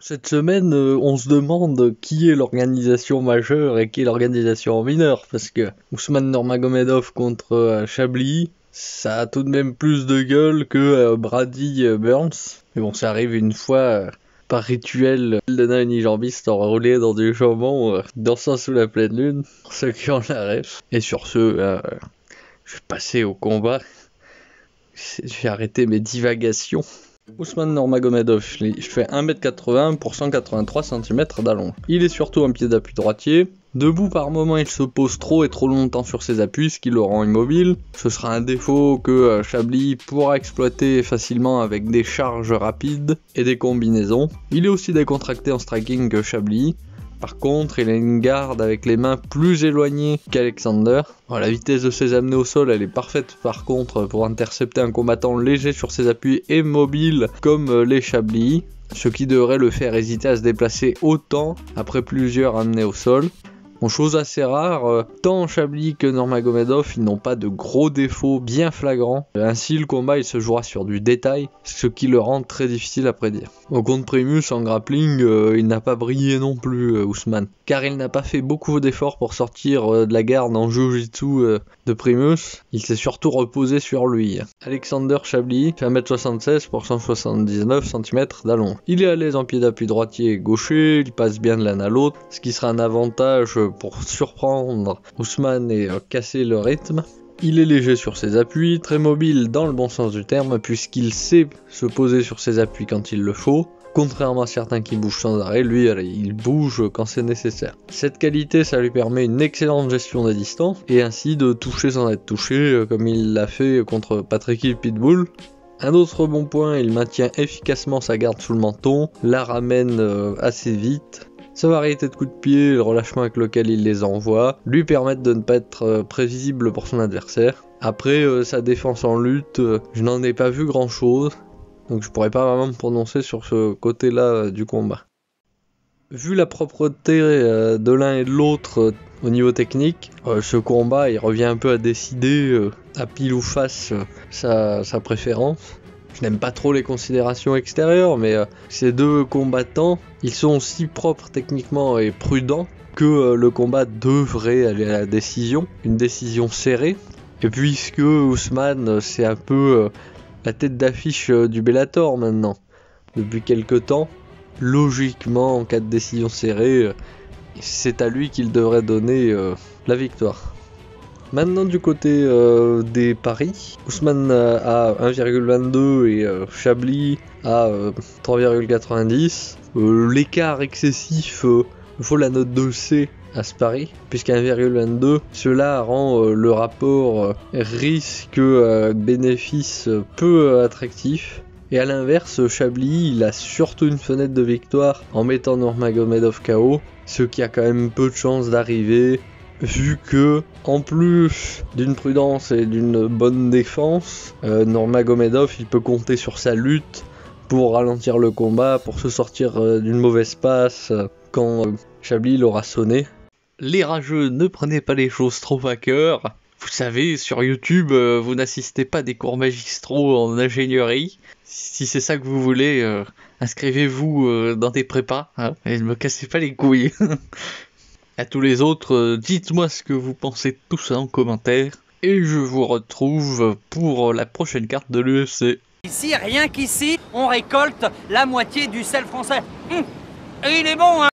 Cette semaine, on se demande qui est l'organisation majeure et qui est l'organisation mineure, parce que Ousmane Nurmagomedov contre Chablis, ça a tout de même plus de gueule que Brady Burns. Mais bon, ça arrive une fois par rituel de un unijambiste enroulé dans du jambon, dansant sous la pleine lune, pour ceux qui ont la ref. Et sur ce, je vais passer au combat. Je vais arrêter mes divagations. Ousmane Nurmagomedov, il fait 1m80 pour 183 cm d'allonge. Il est surtout un pied d'appui droitier. Debout par moment, il se pose trop et trop longtemps sur ses appuis, ce qui le rend immobile. Ce sera un défaut que Chablis pourra exploiter facilement avec des charges rapides et des combinaisons. Il est aussi décontracté en striking que Chablis. Par contre, il a une garde avec les mains plus éloignées qu'Alexander. La vitesse de ses amenées au sol, elle est parfaite par contre pour intercepter un combattant léger sur ses appuis et mobile comme les Chablis, ce qui devrait le faire hésiter à se déplacer autant après plusieurs amenées au sol. Bon, chose assez rare, tant Chablis que Nurmagomedov, ils n'ont pas de gros défauts bien flagrants. Ainsi, le combat il se jouera sur du détail, ce qui le rend très difficile à prédire. Au contre Primus, en grappling, il n'a pas brillé non plus, Ousmane, car il n'a pas fait beaucoup d'efforts pour sortir de la garde en jiu-jitsu de Primus. Il s'est surtout reposé sur lui. Alexander Chablis fait 1m76 pour 179 cm d'allonge. Il est à l'aise en pied d'appui droitier et gaucher, il passe bien de l'un à l'autre, ce qui sera un avantage pour surprendre Ousmane et casser le rythme. Il est léger sur ses appuis, très mobile dans le bon sens du terme, puisqu'il sait se poser sur ses appuis quand il le faut. Contrairement à certains qui bougent sans arrêt, lui, il bouge quand c'est nécessaire. Cette qualité, ça lui permet une excellente gestion des distances, et ainsi de toucher sans être touché, comme il l'a fait contre Patrick Pitbull. Un autre bon point, il maintient efficacement sa garde sous le menton, la ramène assez vite. Sa variété de coups de pied et le relâchement avec lequel il les envoie lui permettent de ne pas être prévisible pour son adversaire. Après, sa défense en lutte, je n'en ai pas vu grand chose, donc je pourrais pas vraiment me prononcer sur ce côté-là du combat. Vu la propreté de l'un et de l'autre au niveau technique, ce combat il revient un peu à décider à pile ou face sa préférence. Je n'aime pas trop les considérations extérieures, mais ces deux combattants, ils sont aussi propres techniquement et prudents que le combat devrait aller à la décision, une décision serrée. Et puisque Ousmane, c'est un peu la tête d'affiche du Bellator maintenant, depuis quelques temps, logiquement, en cas de décision serrée, c'est à lui qu'il devrait donner la victoire. Maintenant du côté des paris, Ousmane a 1,22 et Chablis à 3,90. L'écart excessif, il faut la note de C à ce pari, puisqu'à 1,22, cela rend le rapport risque-bénéfice peu attractif. Et à l'inverse, Chablis, il a surtout une fenêtre de victoire en mettant Nurmagomedov KO, ce qui a quand même peu de chances d'arriver, vu que, en plus d'une prudence et d'une bonne défense, Nurmagomedov il peut compter sur sa lutte pour ralentir le combat, pour se sortir d'une mauvaise passe quand Chablis l'aura sonné. Les rageux, ne prenez pas les choses trop à cœur. Vous savez, sur YouTube, vous n'assistez pas à des cours magistraux en ingénierie. Si c'est ça que vous voulez, inscrivez-vous dans des prépas, hein, et ne me cassez pas les couilles. À tous les autres, dites-moi ce que vous pensez de tout ça en commentaire, et je vous retrouve pour la prochaine carte de l'UFC. Ici, rien qu'ici, on récolte la moitié du sel français. Et il est bon, hein.